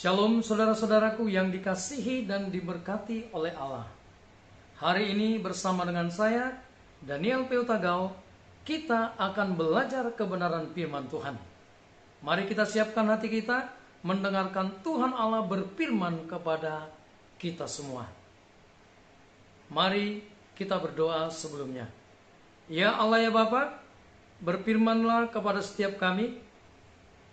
Shalom saudara-saudaraku yang dikasihi dan diberkati oleh Allah. Hari ini bersama dengan saya, Daniel Peutagao, kita akan belajar kebenaran firman Tuhan. Mari kita siapkan hati kita mendengarkan Tuhan Allah berfirman kepada kita semua. Mari kita berdoa sebelumnya. Ya Allah ya Bapa, berfirmanlah kepada setiap kami.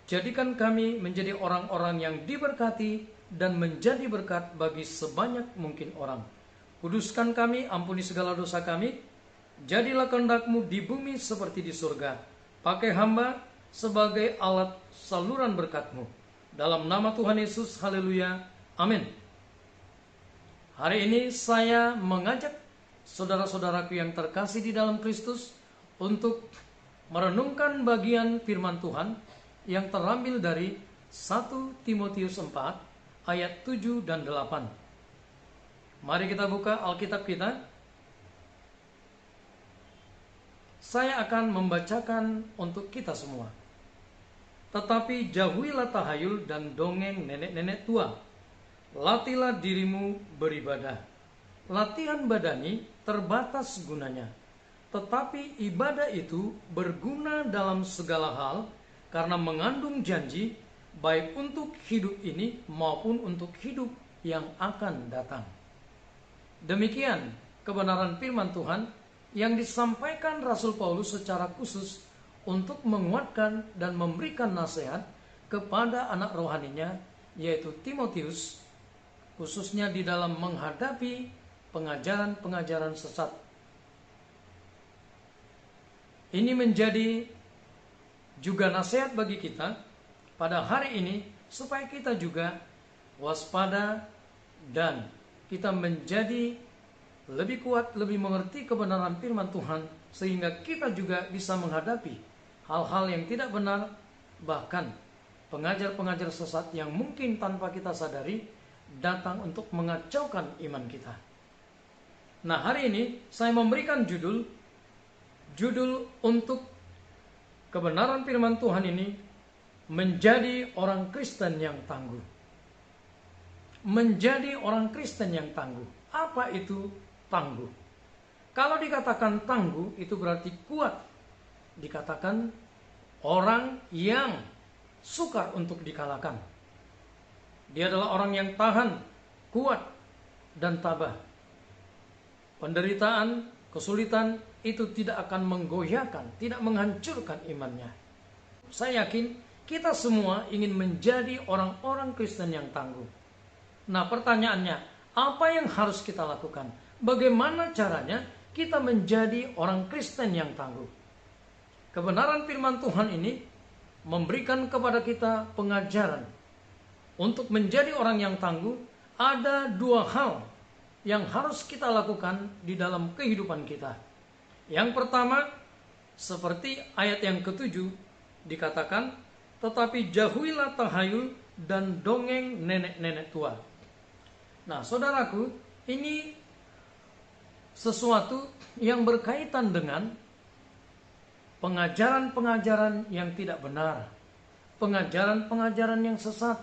Jadikan kami menjadi orang-orang yang diberkati dan menjadi berkat bagi sebanyak mungkin orang. Kuduskan kami, ampuni segala dosa kami. Jadilah kehendak-Mu di bumi seperti di surga. Pakai hamba sebagai alat saluran berkat-Mu. Dalam nama Tuhan Yesus, haleluya, amin. Hari ini saya mengajak saudara-saudaraku yang terkasih di dalam Kristus untuk merenungkan bagian firman Tuhan yang terambil dari 1 Timotius 4 ayat 7 dan 8. Mari kita buka Alkitab kita. Saya akan membacakan untuk kita semua. Tetapi jauhilah tahayul dan dongeng nenek-nenek tua. Latihlah dirimu beribadah. Latihan badani terbatas gunanya. Tetapi ibadah itu berguna dalam segala hal, karena mengandung janji baik untuk hidup ini maupun untuk hidup yang akan datang. Demikian kebenaran firman Tuhan yang disampaikan Rasul Paulus secara khusus untuk menguatkan dan memberikan nasihat kepada anak rohaninya, yaitu Timotius, khususnya di dalam menghadapi pengajaran-pengajaran sesat. Ini menjadi juga nasihat bagi kita pada hari ini supaya kita juga waspada dan kita menjadi lebih kuat, lebih mengerti kebenaran firman Tuhan, sehingga kita juga bisa menghadapi hal-hal yang tidak benar, bahkan pengajar-pengajar sesat yang mungkin tanpa kita sadari datang untuk mengacaukan iman kita. Nah, hari ini saya memberikan judul untuk kebenaran firman Tuhan ini, menjadi orang Kristen yang tangguh. Menjadi orang Kristen yang tangguh. Apa itu tangguh? Kalau dikatakan tangguh, itu berarti kuat. Dikatakan orang yang sukar untuk dikalahkan. Dia adalah orang yang tahan, kuat, dan tabah. Penderitaan, kesulitan itu tidak akan menggoyahkan, tidak menghancurkan imannya. Saya yakin kita semua ingin menjadi orang-orang Kristen yang tangguh. Nah, pertanyaannya, apa yang harus kita lakukan? Bagaimana caranya kita menjadi orang Kristen yang tangguh? Kebenaran firman Tuhan ini memberikan kepada kita pengajaran. Untuk menjadi orang yang tangguh, ada dua hal yang harus kita lakukan di dalam kehidupan kita. Yang pertama, seperti ayat yang ke-7 dikatakan, tetapi jauhilah tahayul dan dongeng nenek-nenek tua. Nah, saudaraku, ini sesuatu yang berkaitan dengan pengajaran-pengajaran yang tidak benar, pengajaran-pengajaran yang sesat,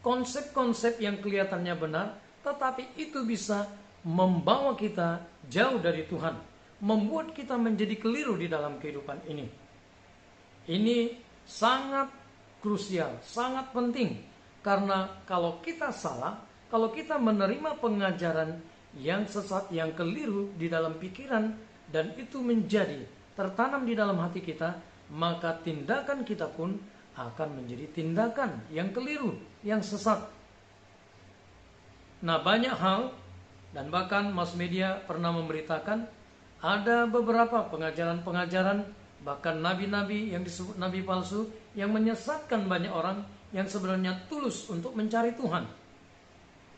konsep-konsep yang kelihatannya benar, tetapi itu bisa membawa kita jauh dari Tuhan, membuat kita menjadi keliru di dalam kehidupan ini. Ini sangat krusial, sangat penting, karena kalau kita salah, kalau kita menerima pengajaran yang sesat, yang keliru di dalam pikiran, dan itu menjadi tertanam di dalam hati kita, maka tindakan kita pun akan menjadi tindakan yang keliru, yang sesat. Nah, banyak hal, dan bahkan mass media pernah memberitakan ada beberapa pengajaran-pengajaran, bahkan nabi-nabi yang disebut nabi palsu, yang menyesatkan banyak orang yang sebenarnya tulus untuk mencari Tuhan.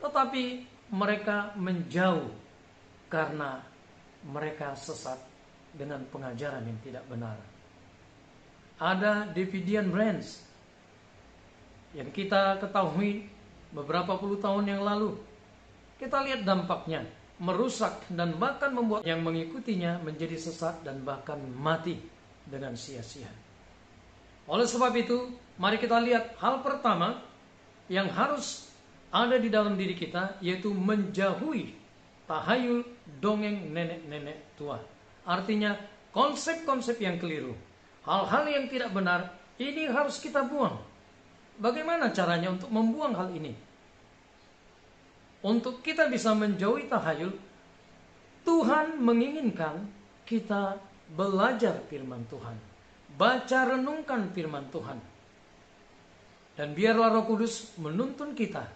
Tetapi mereka menjauh karena mereka sesat dengan pengajaran yang tidak benar. Ada Davidian Branch yang kita ketahui beberapa puluh tahun yang lalu. Kita lihat dampaknya, merusak dan bahkan membuat yang mengikutinya menjadi sesat dan bahkan mati dengan sia-sia. Oleh sebab itu, mari kita lihat hal pertama yang harus ada di dalam diri kita, yaitu menjauhi tahayul dongeng nenek-nenek tua. Artinya konsep-konsep yang keliru, hal-hal yang tidak benar, ini harus kita buang. Bagaimana caranya untuk membuang hal ini? Untuk kita bisa menjauhi tahayul, Tuhan menginginkan kita belajar firman Tuhan, baca renungkan firman Tuhan. Dan biarlah Roh Kudus menuntun kita.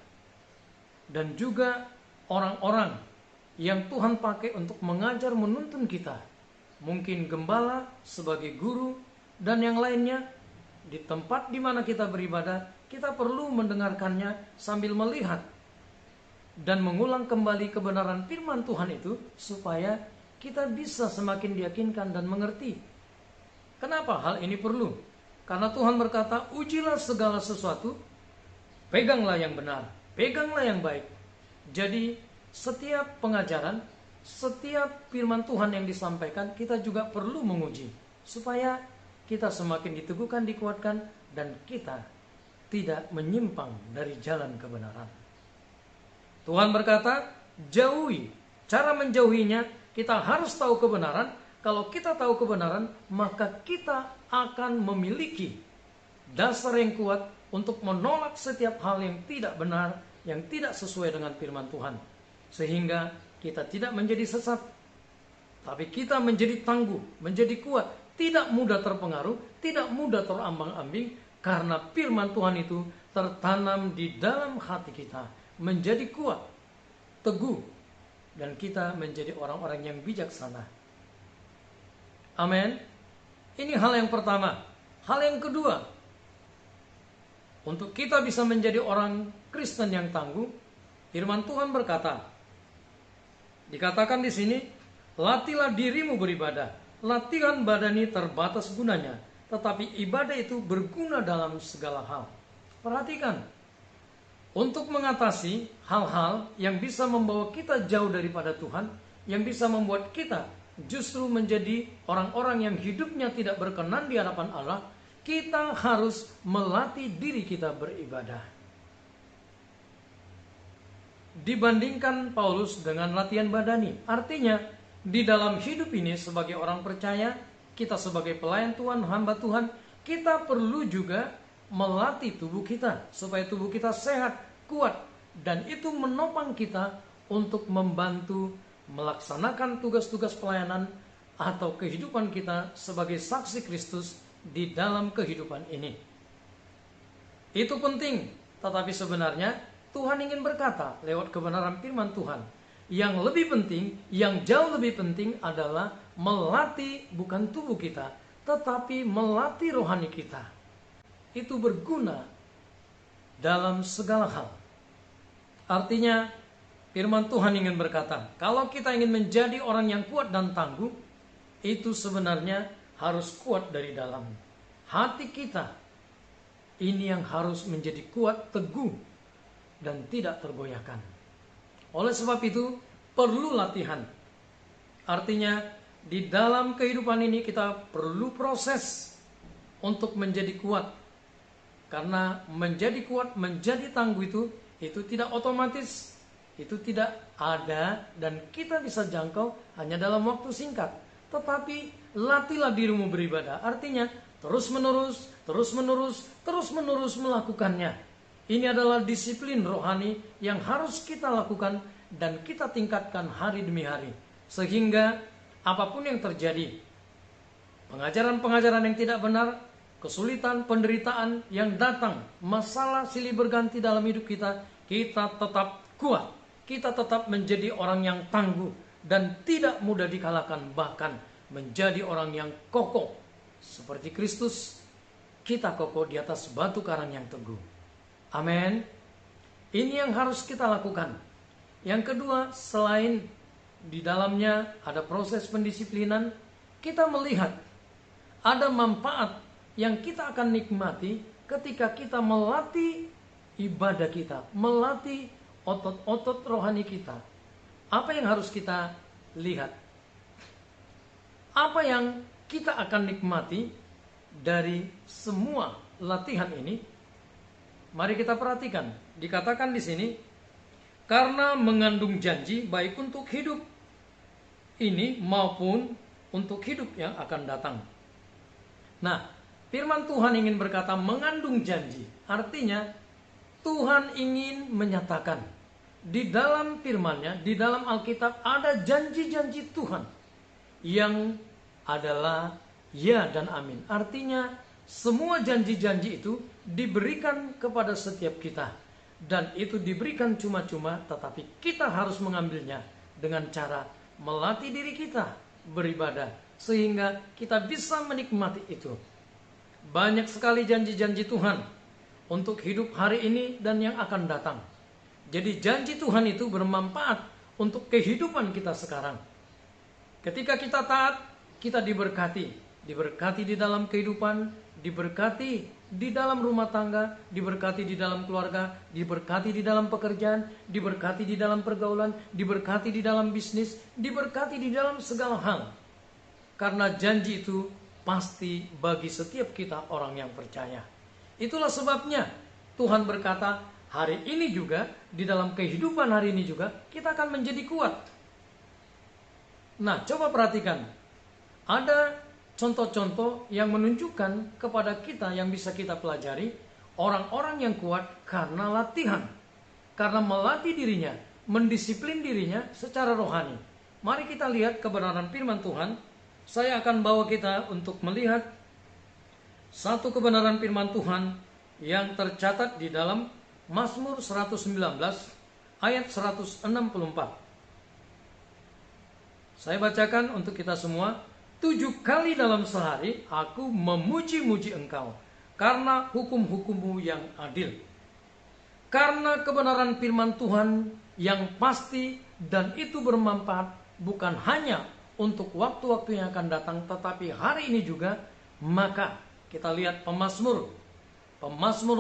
Dan juga orang-orang yang Tuhan pakai untuk mengajar menuntun kita. Mungkin gembala sebagai guru dan yang lainnya. Di tempat di mana kita beribadah, kita perlu mendengarkannya sambil melihat dan mengulang kembali kebenaran firman Tuhan itu, supaya kita bisa semakin diyakinkan dan mengerti. Kenapa hal ini perlu? Karena Tuhan berkata, ujilah segala sesuatu, peganglah yang benar, peganglah yang baik. Jadi setiap pengajaran, setiap firman Tuhan yang disampaikan, kita juga perlu menguji, supaya kita semakin diteguhkan, dikuatkan, dan kita tidak menyimpang dari jalan kebenaran. Tuhan berkata, jauhi. Cara menjauhinya, kita harus tahu kebenaran. Kalau kita tahu kebenaran, maka kita akan memiliki dasar yang kuat untuk menolak setiap hal yang tidak benar, yang tidak sesuai dengan firman Tuhan. Sehingga kita tidak menjadi sesat, tapi kita menjadi tangguh, menjadi kuat, tidak mudah terpengaruh, tidak mudah terombang-ambing, karena firman Tuhan itu tertanam di dalam hati kita, menjadi kuat, teguh, dan kita menjadi orang-orang yang bijaksana. Amin. Ini hal yang pertama. Hal yang kedua, untuk kita bisa menjadi orang Kristen yang tangguh, firman Tuhan berkata, dikatakan di sini, latihlah dirimu beribadah. Latihan badani terbatas gunanya, tetapi ibadah itu berguna dalam segala hal. Perhatikan, untuk mengatasi hal-hal yang bisa membawa kita jauh daripada Tuhan, yang bisa membuat kita justru menjadi orang-orang yang hidupnya tidak berkenan di hadapan Allah, kita harus melatih diri kita beribadah. Dibandingkan Paulus dengan latihan badani, artinya di dalam hidup ini sebagai orang percaya, kita sebagai pelayan Tuhan, hamba Tuhan, kita perlu juga melatih tubuh kita supaya tubuh kita sehat, kuat, dan itu menopang kita untuk membantu melaksanakan tugas-tugas pelayanan atau kehidupan kita sebagai saksi Kristus di dalam kehidupan ini. Itu penting, tetapi sebenarnya Tuhan ingin berkata lewat kebenaran firman Tuhan, yang lebih penting, yang jauh lebih penting adalah melatih bukan tubuh kita, tetapi melatih rohani kita. Itu berguna dalam segala hal. Artinya firman Tuhan ingin berkata, kalau kita ingin menjadi orang yang kuat dan tangguh, itu sebenarnya harus kuat dari dalam. Hati kita ini yang harus menjadi kuat, teguh, dan tidak tergoyahkan. Oleh sebab itu, perlu latihan. Artinya, di dalam kehidupan ini kita perlu proses untuk menjadi kuat. Karena menjadi kuat, menjadi tangguh itu tidak otomatis. Itu tidak ada dan kita bisa jangkau hanya dalam waktu singkat. Tetapi latihlah dirimu beribadah. Artinya terus menerus melakukannya. Ini adalah disiplin rohani yang harus kita lakukan dan kita tingkatkan hari demi hari. Sehingga apapun yang terjadi, pengajaran-pengajaran yang tidak benar, kesulitan, penderitaan yang datang, masalah silih berganti dalam hidup kita, kita tetap kuat. Kita tetap menjadi orang yang tangguh dan tidak mudah dikalahkan, bahkan menjadi orang yang kokoh. Seperti Kristus, kita kokoh di atas batu karang yang teguh. Amin. Ini yang harus kita lakukan. Yang kedua, selain di dalamnya ada proses pendisiplinan, kita melihat ada manfaat yang kita akan nikmati ketika kita melatih ibadah kita, melatih otot-otot rohani kita. Apa yang harus kita lihat? Apa yang kita akan nikmati dari semua latihan ini? Mari kita perhatikan. Dikatakan di sini, karena mengandung janji baik untuk hidup ini maupun untuk hidup yang akan datang. Nah, firman Tuhan ingin berkata mengandung janji. Artinya Tuhan ingin menyatakan di dalam firman-Nya, di dalam Alkitab ada janji-janji Tuhan yang adalah ya dan amin. Artinya semua janji-janji itu diberikan kepada setiap kita. Dan itu diberikan cuma-cuma, tetapi kita harus mengambilnya dengan cara melatih diri kita beribadah, sehingga kita bisa menikmati itu. Banyak sekali janji-janji Tuhan untuk hidup hari ini dan yang akan datang. Jadi janji Tuhan itu bermanfaat untuk kehidupan kita sekarang. Ketika kita taat, kita diberkati. Diberkati di dalam kehidupan, diberkati di dalam rumah tangga, diberkati di dalam keluarga, diberkati di dalam pekerjaan, diberkati di dalam pergaulan, diberkati di dalam bisnis, diberkati di dalam segala hal. Karena janji itu pasti bagi setiap kita orang yang percaya. Itulah sebabnya Tuhan berkata, hari ini juga, di dalam kehidupan hari ini juga, kita akan menjadi kuat. Nah, coba perhatikan. Ada contoh-contoh yang menunjukkan kepada kita yang bisa kita pelajari. Orang-orang yang kuat karena latihan. Karena melatih dirinya, mendisiplin dirinya secara rohani. Mari kita lihat kebenaran firman Tuhan. Saya akan bawa kita untuk melihat satu kebenaran firman Tuhan yang tercatat di dalam Mazmur 119 ayat 164. Saya bacakan untuk kita semua. 7 kali dalam sehari aku memuji-muji Engkau karena hukum-hukum-Mu yang adil. Karena kebenaran firman Tuhan yang pasti dan itu bermanfaat bukan hanya untuk waktu-waktu yang akan datang, tetapi hari ini juga. Maka kita lihat pemazmur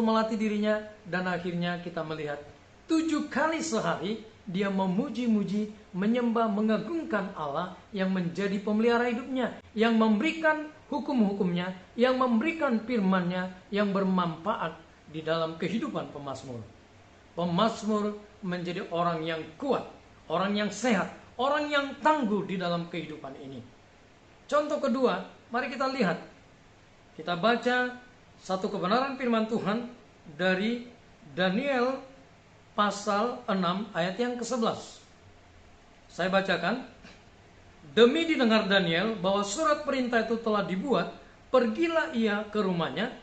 melatih dirinya, dan akhirnya kita melihat 7 kali sehari dia memuji-muji, menyembah, mengagungkan Allah yang menjadi pemelihara hidupnya, yang memberikan hukum-hukumnya, yang memberikan firman-Nya yang bermanfaat di dalam kehidupan pemazmur. Pemazmur menjadi orang yang kuat, orang yang sehat, orang yang tangguh di dalam kehidupan ini. Contoh kedua, mari kita lihat. Kita baca satu kebenaran firman Tuhan dari Daniel pasal 6 ayat yang ke-11. Saya bacakan. Demi didengar Daniel bahwa surat perintah itu telah dibuat, pergilah ia ke rumahnya.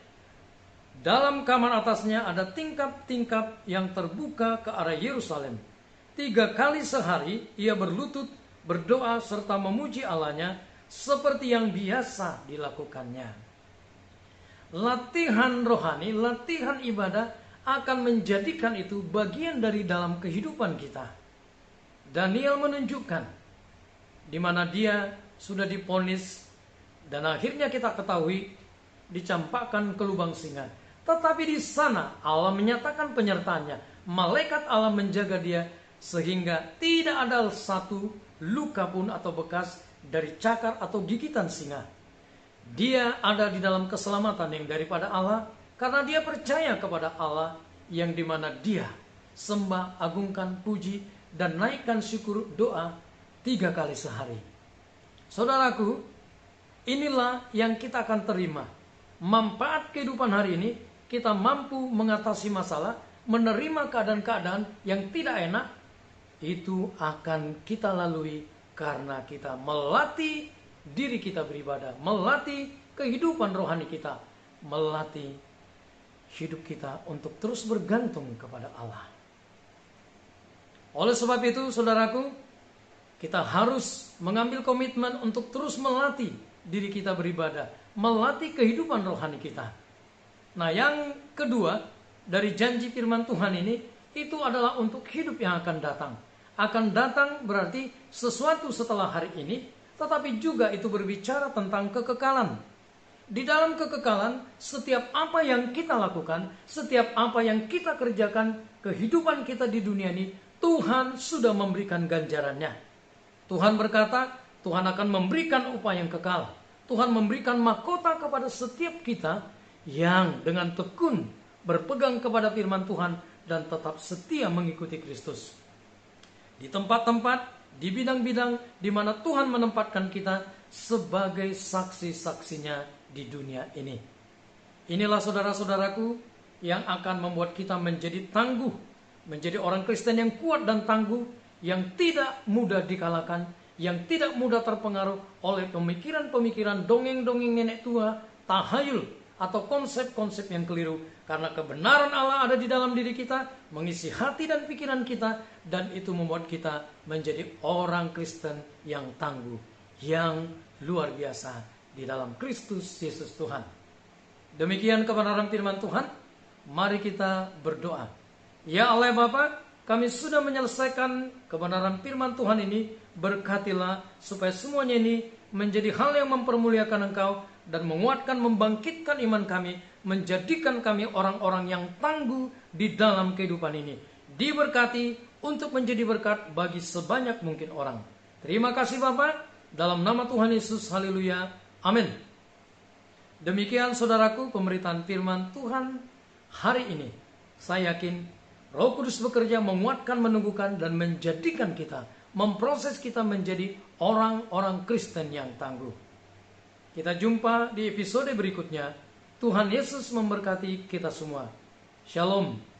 Dalam kamar atasnya ada tingkap-tingkap yang terbuka ke arah Yerusalem. 3 kali sehari ia berlutut, berdoa serta memuji Allahnya seperti yang biasa dilakukannya. Latihan rohani, latihan ibadah akan menjadikan itu bagian dari dalam kehidupan kita. Daniel menunjukkan di mana dia sudah divonis dan akhirnya kita ketahui dicampakkan ke lubang singa. Tetapi di sana Allah menyatakan penyertaannya. Malaikat Allah menjaga dia sehingga tidak ada satu luka pun atau bekas dari cakar atau gigitan singa. Dia ada di dalam keselamatan yang daripada Allah karena dia percaya kepada Allah yang dimana dia sembah, agungkan, puji dan naikkan syukur doa 3 kali sehari. Saudaraku, inilah yang kita akan terima. Manfaat kehidupan hari ini, kita mampu mengatasi masalah, menerima keadaan-keadaan yang tidak enak, itu akan kita lalui karena kita melatih diri kita beribadah, melatih kehidupan rohani kita, melatih hidup kita untuk terus bergantung kepada Allah. Oleh sebab itu, saudaraku, kita harus mengambil komitmen untuk terus melatih diri kita beribadah, melatih kehidupan rohani kita. Nah, yang kedua dari janji firman Tuhan ini, itu adalah untuk hidup yang akan datang. Akan datang berarti sesuatu setelah hari ini, tetapi juga itu berbicara tentang kekekalan. Di dalam kekekalan, setiap apa yang kita lakukan, setiap apa yang kita kerjakan, kehidupan kita di dunia ini, Tuhan sudah memberikan ganjarannya. Tuhan berkata, Tuhan akan memberikan upah yang kekal. Tuhan memberikan mahkota kepada setiap kita yang dengan tekun berpegang kepada firman Tuhan dan tetap setia mengikuti Kristus. di tempat-tempat, di bidang-bidang di mana Tuhan menempatkan kita sebagai saksi-saksinya di dunia ini. Inilah saudara-saudaraku yang akan membuat kita menjadi tangguh, menjadi orang Kristen yang kuat dan tangguh, yang tidak mudah dikalahkan, yang tidak mudah terpengaruh oleh pemikiran-pemikiran dongeng-dongeng nenek tua, tahayul, atau konsep-konsep yang keliru. Karena kebenaran Allah ada di dalam diri kita, mengisi hati dan pikiran kita, dan itu membuat kita menjadi orang Kristen yang tangguh, yang luar biasa di dalam Kristus Yesus Tuhan. Demikian kebenaran firman Tuhan. Mari kita berdoa. Ya Allah Bapa, kami sudah menyelesaikan kebenaran firman Tuhan ini. Berkatilah supaya semuanya ini menjadi hal yang mempermuliakan Engkau dan menguatkan, membangkitkan iman kami, menjadikan kami orang-orang yang tangguh di dalam kehidupan ini. Diberkati untuk menjadi berkat bagi sebanyak mungkin orang. Terima kasih Bapa, dalam nama Tuhan Yesus, haleluya, amin. Demikian saudaraku pemberitaan firman Tuhan hari ini. Saya yakin Roh Kudus bekerja menguatkan, menumbuhkan, dan menjadikan kita, memproses kita menjadi orang-orang Kristen yang tangguh. Kita jumpa di episode berikutnya. Tuhan Yesus memberkati kita semua. Shalom.